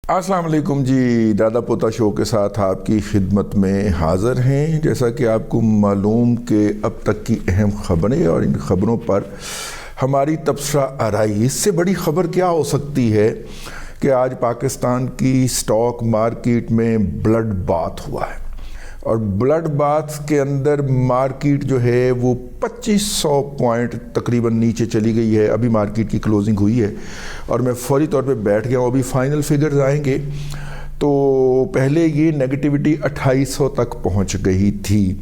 السلام علیکم جی، دادا پوتا شو کے ساتھ آپ کی خدمت میں حاضر ہیں۔ جیسا کہ آپ کو معلوم کہ اب تک کی اہم خبریں اور ان خبروں پر ہماری تبصرہ آرائی۔ اس سے بڑی خبر کیا ہو سکتی ہے کہ آج پاکستان کی سٹاک مارکیٹ میں بلڈ بات ہوا ہے، اور بلڈ بات کے اندر مارکیٹ جو ہے وہ 2500 پوائنٹ تقریباً نیچے چلی گئی ہے۔ ابھی مارکیٹ کی کلوزنگ ہوئی ہے اور میں فوری طور پہ بیٹھ گیا ہوں، ابھی فائنل فگرز آئیں گے۔ تو پہلے یہ نیگیٹیوٹی 2800 تک پہنچ گئی تھی۔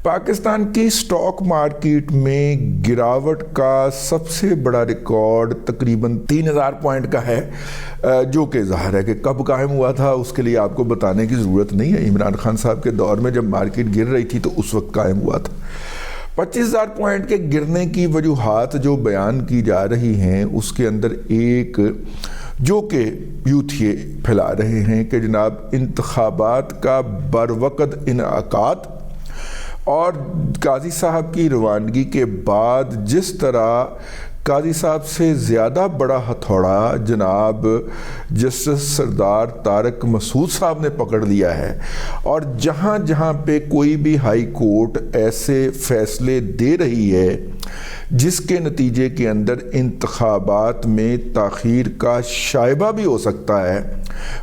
پاکستان کی سٹاک مارکیٹ میں گراوٹ کا سب سے بڑا ریکارڈ تقریباً 3000 پوائنٹ کا ہے، جو کہ ظاہر ہے کہ کب قائم ہوا تھا اس کے لیے آپ کو بتانے کی ضرورت نہیں ہے۔ عمران خان صاحب کے دور میں جب مارکیٹ گر رہی تھی تو اس وقت قائم ہوا تھا۔ 25000 پوائنٹ کے گرنے کی وجوہات جو بیان کی جا رہی ہیں، اس کے اندر ایک جو کہ یوتھ یہ پھیلا رہے ہیں کہ جناب انتخابات کا بروقت انعقاد اور قاضی صاحب کی روانگی کے بعد جس طرح قاضی صاحب سے زیادہ بڑا ہتھوڑا جناب جسٹس سردار طارق مسعود صاحب نے پکڑ لیا ہے، اور جہاں جہاں پہ کوئی بھی ہائی کورٹ ایسے فیصلے دے رہی ہے جس کے نتیجے کے اندر انتخابات میں تاخیر کا شائبہ بھی ہو سکتا ہے،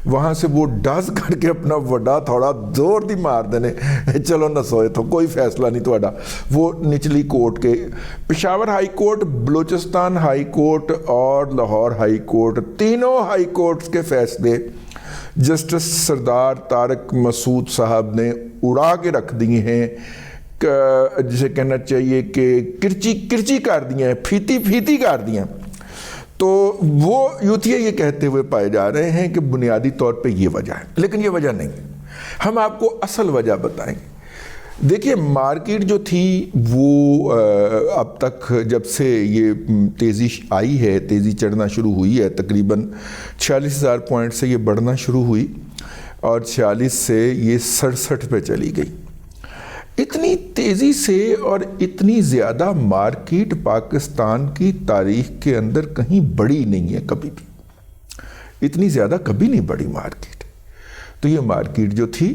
وہاں سے وہ ڈز کر کے اپنا وڈا تھوڑا زور دی مار دینے، چلو نہ سوئے تو کوئی فیصلہ نہیں تھوڑا۔ وہ نچلی کورٹ کے Peshawar high court, Balochistan high court اور لاہور ہائی کورٹ، تینوں ہائی کورٹس کے فیصلے جسٹس سردار طارق مسعود صاحب نے اڑا کے رکھ دیے ہیں، جسے کہنا چاہیے کہ کرچی کرچی کر دی ہیں، پھیتی پھیتی کر دی ہیں۔ تو وہ یوتھیے یہ کہتے ہوئے پائے جا رہے ہیں کہ بنیادی طور پہ یہ وجہ ہے، لیکن یہ وجہ نہیں ہے۔ ہم آپ کو اصل وجہ بتائیں گے۔ دیکھیے مارکیٹ جو تھی وہ اب تک جب سے یہ تیزی آئی ہے، تیزی چڑھنا شروع ہوئی ہے، تقریباً 46000 پوائنٹ سے یہ بڑھنا شروع ہوئی اور 46 سے یہ 67 پہ چلی گئی۔ اتنی تیزی سے اور اتنی زیادہ مارکیٹ پاکستان کی تاریخ کے اندر کہیں بڑی نہیں ہے، کبھی بھی اتنی زیادہ کبھی نہیں بڑی مارکیٹ۔ تو یہ مارکیٹ جو تھی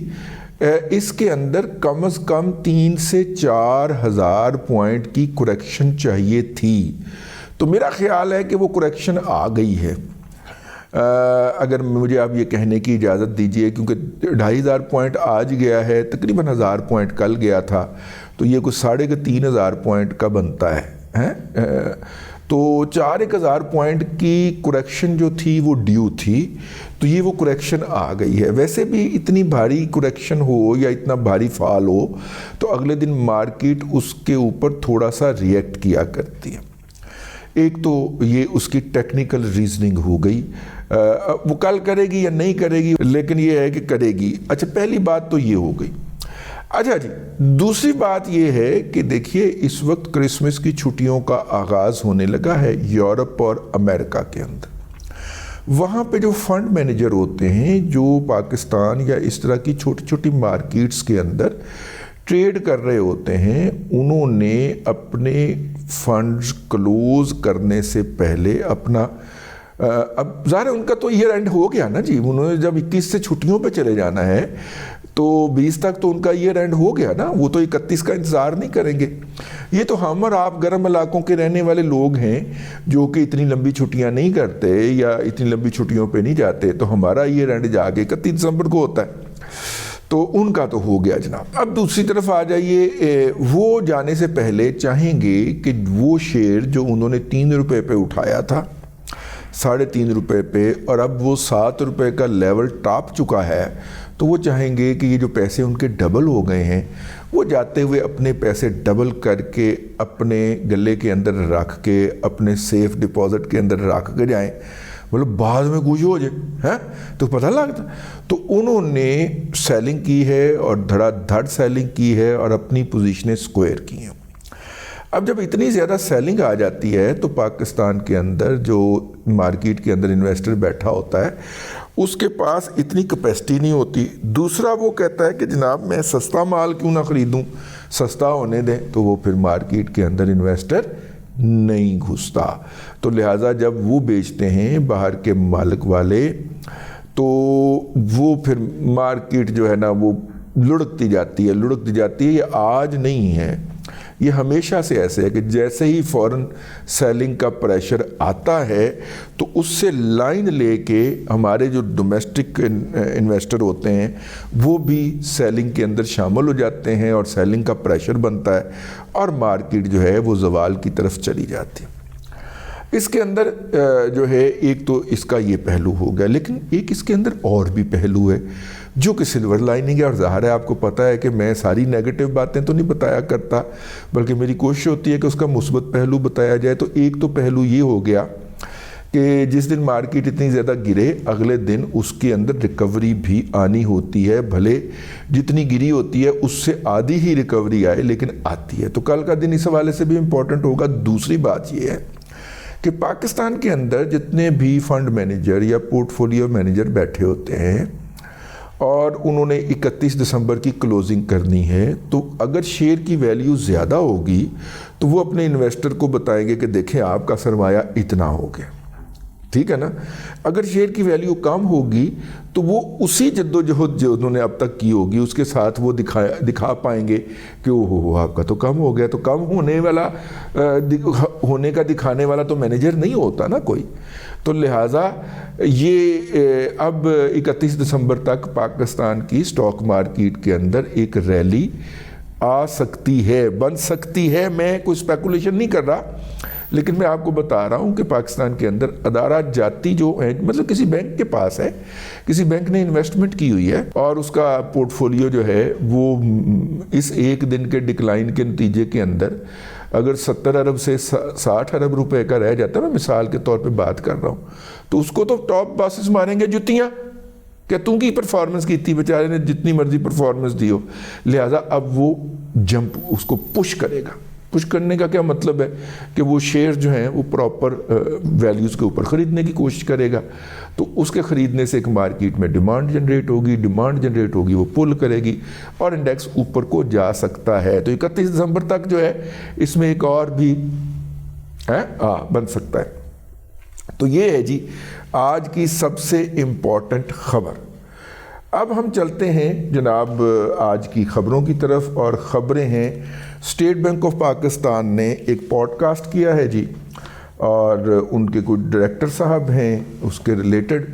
اس کے اندر کم از کم 3 سے 4000 پوائنٹ کی کریکشن چاہیے تھی۔ تو میرا خیال ہے کہ وہ کریکشن آ گئی ہے۔ اگر مجھے آپ یہ کہنے کی اجازت دیجئے، کیونکہ 2500 پوائنٹ آج گیا ہے، تقریباً 1000 پوائنٹ کل گیا تھا، تو یہ کچھ 3500 پوائنٹ کا بنتا ہے۔ تو 4000 پوائنٹ کی کریکشن جو تھی وہ ڈیو تھی، تو یہ وہ کریکشن آ گئی ہے۔ ویسے بھی اتنی بھاری کریکشن ہو یا اتنا بھاری فال ہو تو اگلے دن مارکیٹ اس کے اوپر تھوڑا سا ریئیکٹ کیا کرتی ہے۔ ایک تو یہ اس کی ٹیکنیکل ریزننگ ہو گئی، وہ کل کرے گی یا نہیں کرے گی، لیکن یہ ہے کہ کرے گی۔ اچھا، پہلی بات تو یہ ہو گئی۔ اچھا جی، دوسری بات یہ ہے کہ دیکھیے اس وقت کرسمس کی چھٹیوں کا آغاز ہونے لگا ہے یورپ اور امریکہ کے اندر۔ وہاں پہ جو فنڈ مینیجر ہوتے ہیں جو پاکستان یا اس طرح کی چھوٹی چھوٹی مارکیٹس کے اندر ٹریڈ کر رہے ہوتے ہیں، انہوں نے اپنے فنڈز کلوز کرنے سے پہلے اپنا اب ظاہر ان کا تو ایئر اینڈ ہو گیا نا جی، انہوں نے جب 21 سے چھٹیوں پہ چلے جانا ہے تو 20 تک تو ان کا ایئر اینڈ ہو گیا نا، وہ تو 31 کا انتظار نہیں کریں گے۔ یہ تو ہم اور آپ گرم علاقوں کے رہنے والے لوگ ہیں جو کہ اتنی لمبی چھٹیاں نہیں کرتے یا اتنی لمبی چھٹیوں پہ نہیں جاتے، تو ہمارا ایئر اینڈ جا کے 31 دسمبر کو ہوتا ہے، تو ان کا تو ہو گیا جناب۔ اب دوسری طرف آ جائیے، وہ جانے سے پہلے چاہیں گے کہ وہ شیئر جو انہوں نے 3 روپے پہ اٹھایا تھا 3.5 روپے پہ، اور اب وہ 7 روپے کا لیول ٹاپ چکا ہے، تو وہ چاہیں گے کہ یہ جو پیسے ان کے ڈبل ہو گئے ہیں، وہ جاتے ہوئے اپنے پیسے ڈبل کر کے اپنے گلے کے اندر رکھ کے اپنے سیف ڈپازٹ کے اندر رکھ کے جائیں، مطلب بعد میں کچھ ہو جائے تو پتہ لگتا۔ تو انہوں نے سیلنگ کی ہے اور دھڑا دھڑ سیلنگ کی ہے اور اپنی پوزیشنیں سکوئر کی ہیں۔ اب جب اتنی زیادہ سیلنگ آ جاتی ہے تو پاکستان کے اندر جو مارکیٹ کے اندر انویسٹر بیٹھا ہوتا ہے اس کے پاس اتنی کیپیسٹی نہیں ہوتی۔ دوسرا وہ کہتا ہے کہ جناب میں سستا مال کیوں نہ خریدوں، سستا ہونے دیں، تو وہ پھر مارکیٹ کے اندر انویسٹر نہیں گھستا۔ تو لہٰذا جب وہ بیچتے ہیں باہر کے مالک والے تو وہ پھر مارکیٹ جو ہے نا وہ لڑکتی جاتی ہے. یہ آج نہیں ہے, یہ ہمیشہ سے ایسے ہے کہ جیسے ہی فورن سیلنگ کا پریشر آتا ہے تو اس سے لائن لے کے ہمارے جو ڈومیسٹک انویسٹر ہوتے ہیں وہ بھی سیلنگ کے اندر شامل ہو جاتے ہیں اور سیلنگ کا پریشر بنتا ہے اور مارکیٹ جو ہے وہ زوال کی طرف چلی جاتی ہے. اس کے اندر جو ہے ایک تو اس کا یہ پہلو ہو گیا, لیکن ایک اس کے اندر اور بھی پہلو ہے جو کہ سلور لائننگ ہے. اور ظاہر ہے آپ کو پتہ ہے کہ میں ساری نیگیٹو باتیں تو نہیں بتایا کرتا, بلکہ میری کوشش ہوتی ہے کہ اس کا مثبت پہلو بتایا جائے. تو ایک تو پہلو یہ ہو گیا کہ جس دن مارکیٹ اتنی زیادہ گرے اگلے دن اس کے اندر ریکوری بھی آنی ہوتی ہے, بھلے جتنی گری ہوتی ہے اس سے آدھی ہی ریکوری آئے لیکن آتی ہے. تو کل کا دن اس حوالے سے بھی امپورٹنٹ ہوگا. دوسری بات یہ ہے کہ پاکستان کے اندر جتنے بھی فنڈ مینیجر یا پورٹ فولیو مینیجر بیٹھے ہوتے ہیں اور انہوں نے 31 دسمبر کی کلوزنگ کرنی ہے, تو اگر شیئر کی ویلیو زیادہ ہوگی تو وہ اپنے انویسٹر کو بتائیں گے کہ دیکھیں آپ کا سرمایہ اتنا ہو گیا, ٹھیک ہے نا. اگر شیئر کی ویلیو کم ہوگی تو وہ اسی جدوجہد جو انہوں نے اب تک کی ہوگی اس کے ساتھ وہ دکھا پائیں گے کہ اوہ آپ کا تو کم ہو گیا. تو کم ہونے کا دکھانے والا تو مینیجر نہیں ہوتا نا کوئی. تو لہٰذا یہ اب 31 دسمبر تک پاکستان کی سٹاک مارکیٹ کے اندر ایک ریلی آ سکتی ہے, بن سکتی ہے. میں کوئی اسپیکولیشن نہیں کر رہا, لیکن میں آپ کو بتا رہا ہوں کہ پاکستان کے اندر ادارہ جاتی جو ہیں, مطلب کسی بینک کے پاس ہے, کسی بینک نے انویسٹمنٹ کی ہوئی ہے اور اس کا پورٹ فولیو جو ہے وہ اس ایک دن کے ڈکلائن کے نتیجے کے اندر اگر 70 ارب سے 60 ارب روپے کا رہ جاتا ہے, میں مثال کے طور پہ بات کر رہا ہوں, تو اس کو تو ٹاپ باسز ماریں گے جتیاں کہ تم کی پرفارمنس کی تھی, بیچارے نے جتنی مرضی پرفارمنس دی ہو. لہٰذا اب وہ جمپ اس کو پش کرے گا. پش کرنے کا کیا مطلب ہے کہ وہ شیئر جو ہیں وہ پراپر ویلیوز کے اوپر خریدنے کی کوشش کرے گا. تو اس کے خریدنے سے ایک مارکیٹ میں ڈیمانڈ جنریٹ ہوگی, وہ پل کرے گی اور انڈیکس اوپر کو جا سکتا ہے. تو 31 دسمبر تک جو ہے اس میں ایک اور بھی بن سکتا ہے. تو یہ ہے جی آج کی سب سے امپورٹنٹ خبر. اب ہم چلتے ہیں جناب آج کی خبروں کی طرف, اور خبریں ہیں اسٹیٹ بینک آف پاکستان نے ایک پوڈ کاسٹ کیا ہے جی, اور ان کے کچھ ڈائریکٹر صاحب ہیں اس کے ریلیٹڈ,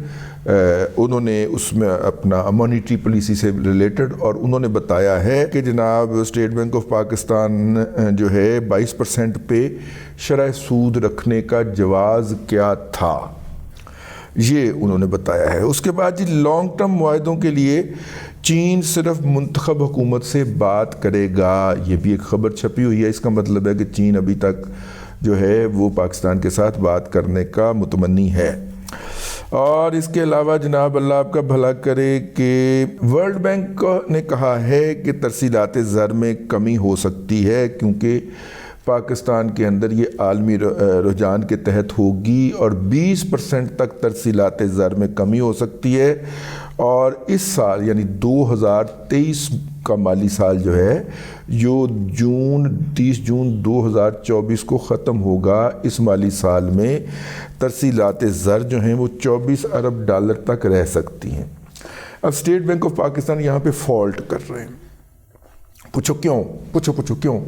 انہوں نے اس میں اپنا مانیٹری پالیسی سے ریلیٹڈ, اور انہوں نے بتایا ہے کہ جناب اسٹیٹ بینک آف پاکستان جو ہے 22% پہ شرح سود رکھنے کا جواز کیا تھا, یہ انہوں نے بتایا ہے. اس کے بعد جی لانگ ٹرم معاہدوں کے لیے چین صرف منتخب حکومت سے بات کرے گا, یہ بھی ایک خبر چھپی ہوئی ہے. اس کا مطلب ہے کہ چین ابھی تک جو ہے وہ پاکستان کے ساتھ بات کرنے کا متمنی ہے. اور اس کے علاوہ جناب اللہ آپ کا بھلا کرے کہ ورلڈ بینک نے کہا ہے کہ ترسیلات زر میں کمی ہو سکتی ہے کیونکہ پاکستان کے اندر یہ عالمی رجحان کے تحت ہوگی, اور 20% تک ترسیلات زر میں کمی ہو سکتی ہے. اور اس سال یعنی 2023 کا مالی سال جو ہے جو 30 جون 2024 کو ختم ہوگا, اس مالی سال میں ترسیلات زر جو ہیں وہ 24 ارب ڈالر تک رہ سکتی ہیں. اب اسٹیٹ بینک آف پاکستان یہاں پہ فالٹ کر رہے ہیں. پوچھو کیوں؟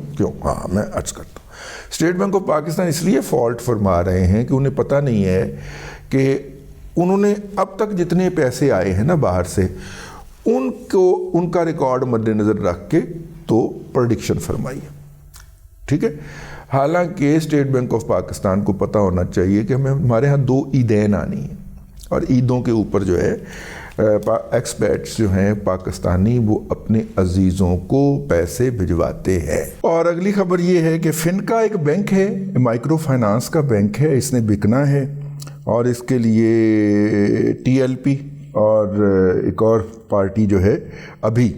ہاں میں عرض کرتا ہوں. اسٹیٹ بینک آف پاکستان اس لیے فالٹ فرما رہے ہیں کہ انہیں پتہ نہیں ہے کہ انہوں نے اب تک جتنے پیسے آئے ہیں نا باہر سے ان کا ریکارڈ مد نظر رکھ کے تو پریڈکشن فرمائی ہے, ٹھیک ہے. حالانکہ اسٹیٹ بینک آف پاکستان کو پتہ ہونا چاہیے کہ ہمارے ہاں 2 عیدین آنی ہیں, اور عیدوں کے اوپر جو ہے ایکسپیٹس جو ہیں پاکستانی وہ اپنے عزیزوں کو پیسے بھجواتے ہیں. اور اگلی خبر یہ ہے کہ فنکا ایک بینک ہے, مائکرو فائنانس کا بینک ہے, اس نے بکنا ہے, اور اس کے لیے ٹی ایل پی اور ایک اور پارٹی جو ہے ابھی,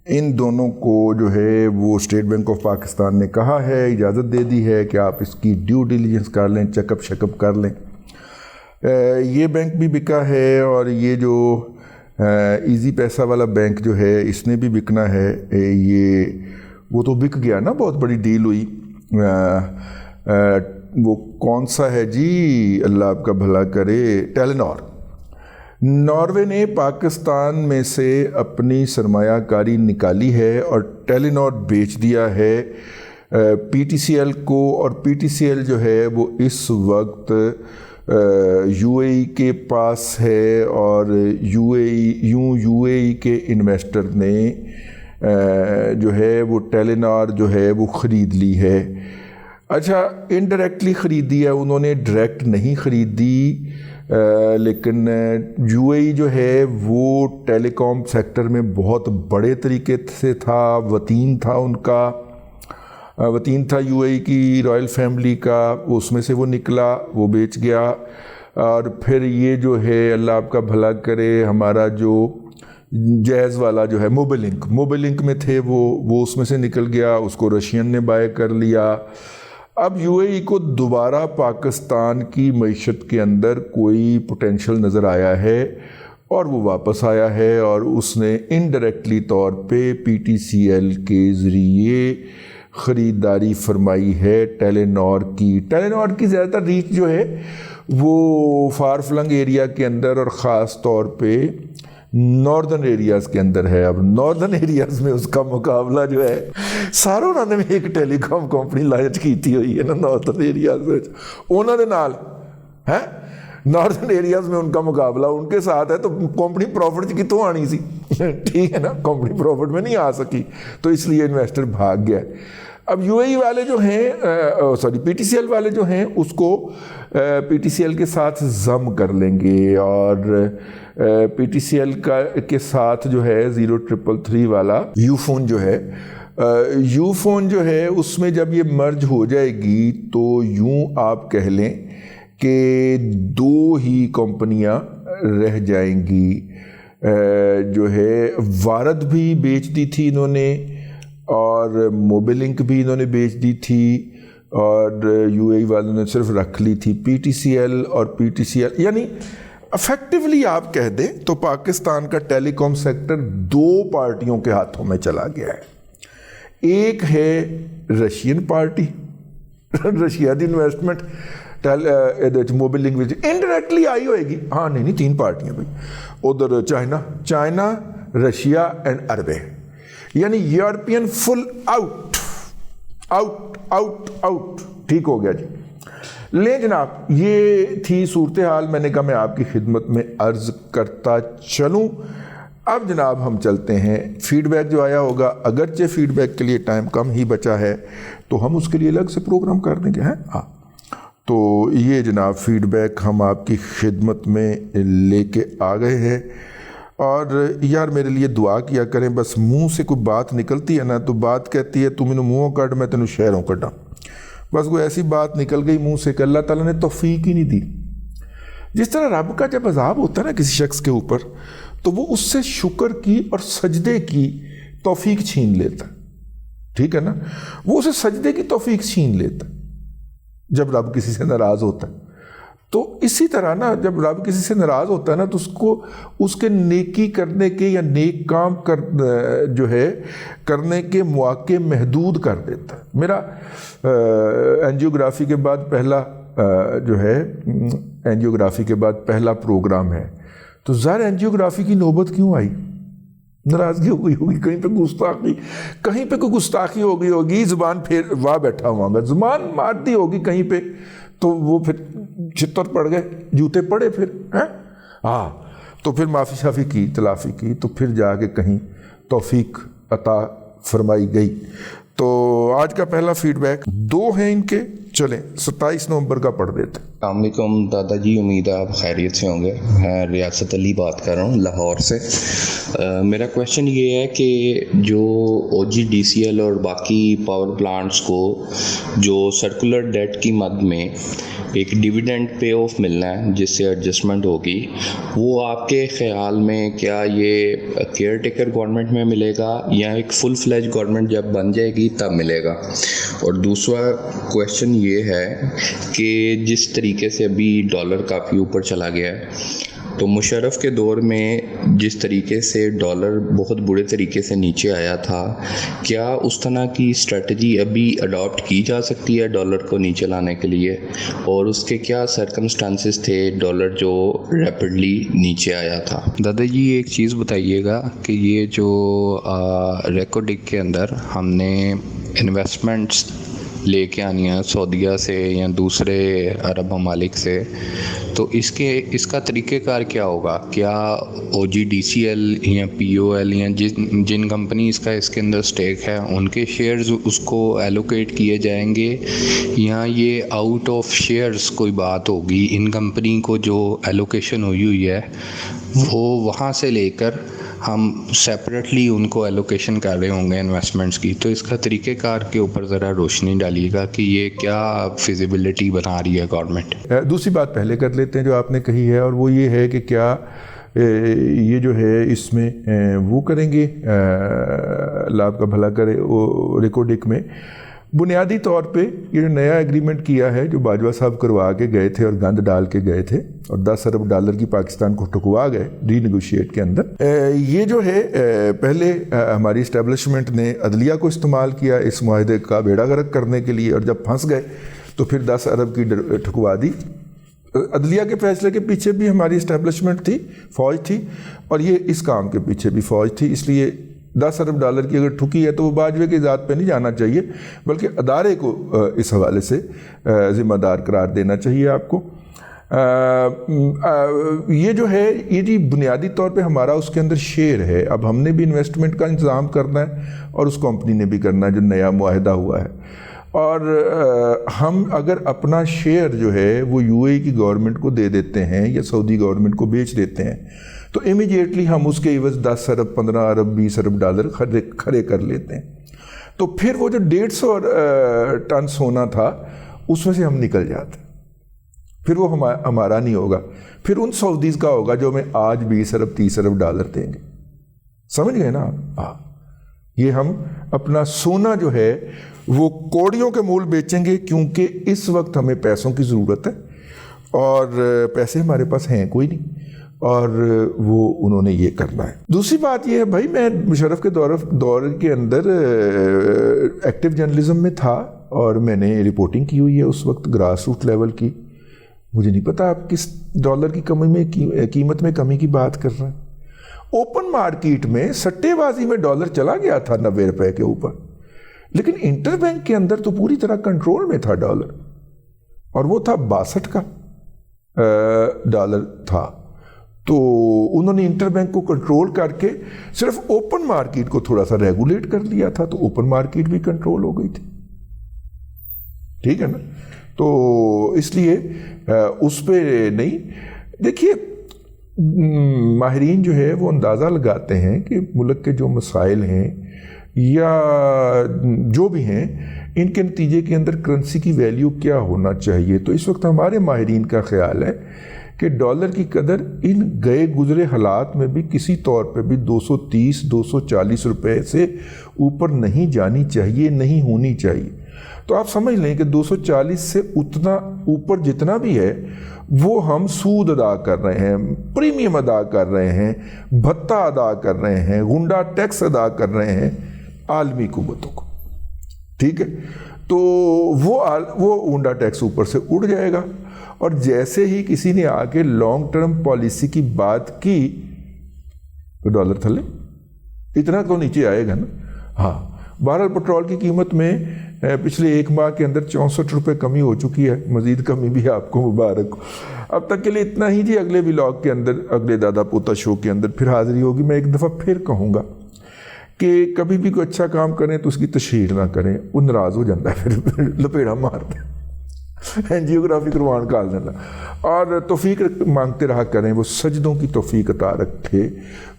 ان دونوں کو جو ہے وہ اسٹیٹ بینک آف پاکستان نے کہا ہے, اجازت دے دی ہے کہ آپ اس کی ڈیو ڈیلیجنس کر لیں, چیک اپ کر لیں. یہ بینک بھی بکا ہے, اور یہ جو ایزی پیسہ والا بینک جو ہے اس نے بھی بکنا ہے. یہ وہ تو بک گیا نا, بہت بڑی ڈیل ہوئی. وہ کون سا ہے جی, اللہ آپ کا بھلا کرے, ٹیلینور. ناروے نے پاکستان میں سے اپنی سرمایہ کاری نکالی ہے اور ٹیلی نار بیچ دیا ہے پی ٹی سی ایل کو، اور پی ٹی سی ایل جو ہے وہ اس وقت یو اے ای کے پاس ہے، اور یو اے ای کے انویسٹر نے جو ہے وہ ٹیلی نار جو ہے وہ خرید لی ہے۔ اچھا، انڈائریکٹلی خریدی ہے انہوں نے، ڈائریکٹ نہیں خریدی، لیکن یو اے ای جو ہے وہ ٹیلی کام سیکٹر میں بہت بڑے طریقے سے تھا، وطین تھا ان کا، وطین تھا یو اے ای کی رائل فیملی کا، اس میں سے وہ نکلا، وہ بیچ گیا۔ اور پھر یہ جو ہے اللہ آپ کا بھلا کرے، ہمارا جو جیز والا جو ہے موبی لنک میں تھے وہ اس میں سے نکل گیا، اس کو رشین نے بائے کر لیا۔ اب یو اے ای کو دوبارہ پاکستان کی معیشت کے اندر کوئی پوٹینشل نظر آیا ہے اور وہ واپس آیا ہے، اور اس نے انڈائریکٹلی طور پہ پی ٹی سی ایل کے ذریعے خریداری فرمائی ہے ٹیلی نار کی۔ ٹیلی نار کی زیادہ تر ریچ جو ہے وہ فار فلنگ ایریا کے اندر اور خاص طور پہ ناردرن ایریاز کے اندر ہے۔ اب ناردرن ایریاز میں اس کا مقابلہ جو ہے ساروں نے ایک ٹیلی کام کمپنی لانچ کیتی ہوئی ہے نا ناردرن ایریاز میں، انہوں نے نال ہے ناردرن ایریاز میں ان کا مقابلہ ان کے ساتھ ہے، تو کمپنی پروفٹ کتوں آنی سی، ٹھیک ہے نا، کمپنی پروفٹ میں نہیں آ سکی، تو اس لیے انویسٹر بھاگ گیا۔ اب یو اے ای والے جو ہیں پی ٹی سی ایل والے جو ہیں اس کو پی ٹی سی ایل کے ساتھ ضم کر لیں گے، اور پی ٹی سی ایل کے ساتھ جو ہے 0333 والا یو فون جو ہے اس میں جب یہ مرج ہو جائے گی تو یوں آپ کہہ لیں کہ دو ہی کمپنیاں رہ جائیں گی، جو ہے وارد بھی بیچ دی تھی انہوں نے، اور موبی لنک بھی انہوں نے بیچ دی تھی، اور یو اے ای والوں نے صرف رکھ لی تھی پی ٹی سی ایل اور پی ٹی سی ایل۔ یعنی افیکٹولی آپ کہہ دیں تو پاکستان کا ٹیلی کام سیکٹر دو پارٹیوں کے ہاتھوں میں چلا گیا ہے۔ ایک ہے رشین پارٹی، رشیا دی انویسٹمنٹ موبی لنک وچ انڈائریکٹلی آئی ہوئے گی، ہاں نہیں تین پارٹیاں بھائی، ادھر چائنا رشیا اینڈ عربے، یعنی یورپین فل آؤٹ، ٹھیک ہو گیا جی۔ لے جناب، یہ تھی صورتحال، میں نے کہا میں آپ کی خدمت میں عرض کرتا چلوں۔ اب جناب ہم چلتے ہیں فیڈ بیک جو آیا ہوگا، اگرچہ فیڈ بیک کے لیے ٹائم کم ہی بچا ہے تو ہم اس کے لیے الگ سے پروگرام کر دیں گے، ہاں۔ تو یہ جناب فیڈ بیک ہم آپ کی خدمت میں لے کے آ گئے ہیں، اور یار میرے لیے دعا کیا کریں، بس منہ سے کوئی بات نکلتی ہے نا تو بات کہتی ہے تو مینوں منہوں کٹ میں تینوں شہروں کٹا، بس کوئی ایسی بات نکل گئی منہ سے کہ اللہ تعالیٰ نے توفیق ہی نہیں دی۔ جس طرح رب کا جب عذاب ہوتا ہے نا کسی شخص کے اوپر تو وہ اس سے شکر کی اور سجدے کی توفیق چھین لیتا ہے، ٹھیک ہے نا، وہ اسے سجدے کی توفیق چھین لیتا ہے جب رب کسی سے ناراض ہوتا ہے۔ تو اسی طرح نا جب رب کسی سے ناراض ہوتا ہے نا تو اس کو اس کے نیکی کرنے کے یا نیک کام جو ہے کرنے کے مواقع محدود کر دیتا ہے۔ میرا اینجیوگرافی کے بعد پہلا جو ہے اینجیوگرافی کے بعد پہلا پروگرام ہے، تو ظاہر اینجیوگرافی کی نوبت کیوں آئی؟ ناراضگی ہو گئی ہوگی، کہیں پہ گستاخی، کہیں پہ کوئی گستاخی ہو گئی ہوگی، زبان پھر واہ بیٹھا ہوا گا، زبان مارتی ہوگی کہیں پہ، تو وہ پھر چھتر پڑ گئے، جوتے پڑے پھر، ہاں تو پھر معافی شافی کی، تلافی کی، تو پھر جا کے کہیں توفیق عطا فرمائی گئی۔ تو آج کا پہلا فیڈ بیک دو ہیں ان کے، چلیں 27 نومبر کا پڑھ دیتے۔ السلام علیکم دادا جی، امید ہے آپ خیریت سے ہوں گے۔ میں ریاست علی بات کر رہا ہوں لاہور سے۔ میرا کویشچن یہ ہے کہ جو او جی ڈی سی ایل اور باقی پاور پلانٹس کو جو سرکولر ڈیٹ کی مد میں ایک ڈیویڈنڈ پے آف ملنا ہے جس سے ایڈجسٹمنٹ ہوگی، وہ آپ کے خیال میں کیا یہ کیئر ٹیکر گورنمنٹ میں ملے گا یا ایک فل فلیج گورنمنٹ جب بن جائے گی تب ملے گا؟ اور دوسرا کویشچن یہ ہے کہ جس طریقے سے ابھی ڈالر کافی اوپر چلا گیا ہے تو مشرف کے دور میں جس طریقے سے ڈالر بہت برے طریقے سے نیچے آیا تھا، کیا اس طرح کی اسٹریٹجی ابھی اڈاپٹ کی جا سکتی ہے ڈالر کو نیچے لانے کے لیے؟ اور اس کے کیا سرکمسٹانسز تھے ڈالر جو ریپڈلی نیچے آیا تھا؟ دادا جی ایک چیز بتائیے گا کہ یہ جو ریکوڈک کے اندر ہم نے انویسٹمنٹس لے کے آنی ہے سعودیہ سے یا دوسرے عرب ممالک سے، تو اس کا طریقہ کار کیا ہوگا؟ کیا او جی ڈی سی ایل یا پی او ایل یا جن کمپنیز کا اس کے اندر اسٹیک ہے ان کے شیئرز اس کو ایلوکیٹ کیے جائیں گے، یا یہ آؤٹ آف شیئرز کوئی بات ہوگی؟ ان کمپنی کو جو ایلوکیشن ہوئی ہے وہ وہاں سے لے کر ہم سیپریٹلی ان کو ایلوکیشن کر رہے ہوں گے انویسٹمنٹس کی، تو اس کا طریقہ کار کے اوپر ذرا روشنی ڈالیے گا کہ یہ کیا فیزیبلٹی بنا رہی ہے گورنمنٹ؟ دوسری بات پہلے کر لیتے ہیں جو آپ نے کہی ہے، اور وہ یہ ہے کہ کیا یہ جو ہے اس میں وہ کریں گے، اللہ آپ کا بھلا کرے، ریکوڈک میں بنیادی طور پہ یہ جو نیا ایگریمنٹ کیا ہے جو باجوہ صاحب کروا کے گئے تھے اور گند ڈال کے گئے تھے اور 10 ارب ڈالر کی پاکستان کو ٹھکوا گئے ری نیگوشیٹ کے اندر، یہ جو ہے پہلے ہماری اسٹیبلشمنٹ نے عدلیہ کو استعمال کیا اس معاہدے کا بیڑا غرق کرنے کے لیے، اور جب پھنس گئے تو پھر 10 ارب کی ٹھکوا دی۔ عدلیہ کے فیصلے کے پیچھے بھی ہماری اسٹیبلشمنٹ تھی، فوج تھی، اور یہ اس کام کے پیچھے بھی فوج تھی، اس لیے 10 ارب ڈالر کی اگر ٹھکی ہے تو وہ باجوے کی ذات پہ نہیں جانا چاہیے، بلکہ ادارے کو اس حوالے سے ذمہ دار قرار دینا چاہیے آپ کو۔ یہ جو ہے یہ جی بنیادی طور پہ ہمارا اس کے اندر شیئر ہے، اب ہم نے بھی انویسٹمنٹ کا انتظام کرنا ہے اور اس کمپنی نے بھی کرنا ہے جو نیا معاہدہ ہوا ہے، اور ہم اگر اپنا شیئر جو ہے وہ یو اے کی گورنمنٹ کو دے دیتے ہیں یا سعودی گورنمنٹ کو بیچ دیتے ہیں تو امیجیٹلی ہم اس کے عوض 10 ارب 15 ارب 20 ارب ڈالر کھڑے کر لیتے ہیں، تو پھر وہ جو 150 ٹن سونا تھا اس میں سے ہم نکل جاتے ہیں، پھر وہ ہمارا نہیں ہوگا، پھر ان سعودیز کا ہوگا جو ہمیں آج 20 ارب 30 ارب ڈالر دیں گے، سمجھ گئے نا آپ؟ ہاں، یہ ہم اپنا سونا جو ہے وہ کوڑیوں کے مول بیچیں گے، کیونکہ اس وقت ہمیں پیسوں کی ضرورت ہے اور پیسے ہمارے پاس ہیں کوئی نہیں، اور وہ انہوں نے یہ کرنا ہے۔ دوسری بات یہ ہے بھائی، میں مشرف کے دور کے اندر ایکٹیو جرنلزم میں تھا اور میں نے رپورٹنگ کی ہوئی ہے اس وقت گراس روٹ لیول کی، مجھے نہیں پتا آپ کس ڈالر کی قیمت میں کمی کی بات کر رہے ہیں۔ اوپن مارکیٹ میں سٹے بازی میں ڈالر چلا گیا تھا 90 روپے کے اوپر، لیکن انٹر بینک کے اندر تو پوری طرح کنٹرول میں تھا ڈالر، اور وہ تھا 62 کا ڈالر تھا، تو انہوں نے انٹر بینک کو کنٹرول کر کے صرف اوپن مارکیٹ کو تھوڑا سا ریگولیٹ کر لیا تھا، تو اوپن مارکیٹ بھی کنٹرول ہو گئی تھی، ٹھیک ہے نا؟ تو اس لیے اس پہ نہیں، دیکھیے ماہرین جو ہے وہ اندازہ لگاتے ہیں کہ ملک کے جو مسائل ہیں یا جو بھی ہیں ان کے نتیجے کے اندر کرنسی کی ویلیو کیا ہونا چاہیے، تو اس وقت ہمارے ماہرین کا خیال ہے کہ ڈالر کی قدر ان گئے گزرے حالات میں بھی کسی طور پہ بھی 230 240 روپے سے اوپر نہیں جانی چاہیے، نہیں ہونی چاہیے۔ تو آپ سمجھ لیں کہ 240 سے اتنا اوپر جتنا بھی ہے وہ ہم سود ادا کر رہے ہیں، پریمیم ادا کر رہے ہیں، بھتہ ادا کر رہے ہیں، غنڈہ ٹیکس ادا کر رہے ہیں عالمی قوتوں کو، ٹھیک ہے؟ تو وہ غنڈہ ٹیکس اوپر سے اڑ جائے گا، اور جیسے ہی کسی نے آ کے لانگ ٹرم پالیسی کی بات کی تو ڈالر تھلے اتنا تو نیچے آئے گا نا۔ ہاں، بہرحال پٹرول کی قیمت میں پچھلے ایک ماہ کے اندر 64 روپے کمی ہو چکی ہے، مزید کمی بھی آپ کو مبارک ہو۔ اب تک کے لیے اتنا ہی جی، اگلے ولاگ کے اندر، اگلے دادا پوتا شو کے اندر پھر حاضری ہوگی۔ میں ایک دفعہ پھر کہوں گا کہ کبھی بھی کوئی اچھا کام کریں تو اس کی تشہیر نہ کریں، وہ ناراض ہو جاتا ہے، پھر لپیڑا مارتے ہیں، جیوگرافی قربان کال دینا، اور توفیق مانگتے رہا کریں، وہ سجدوں کی توفیق عطا رکھے،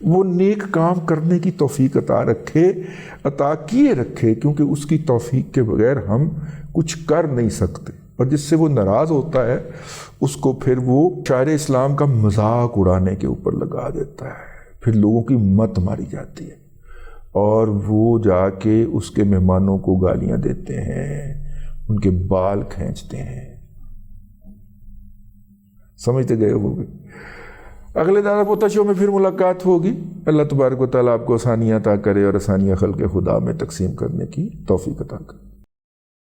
وہ نیک کام کرنے کی توفیق عطا کیے رکھے، کیونکہ اس کی توفیق کے بغیر ہم کچھ کر نہیں سکتے، اور جس سے وہ ناراض ہوتا ہے اس کو پھر وہ شاعر اسلام کا مذاق اڑانے کے اوپر لگا دیتا ہے، پھر لوگوں کی مت ماری جاتی ہے اور وہ جا کے اس کے مہمانوں کو گالیاں دیتے ہیں، ان کے بال کھینچتے ہیں، سمجھتے گئے وہ بھی۔ اگلے دادا پوتا شو میں پھر ملاقات ہوگی. اللہ تبارک و تعالیٰ آپ کو آسانیاں عطا کرے اور آسانیاں خلق خدا میں تقسیم کرنے کی توفیق عطا کرے.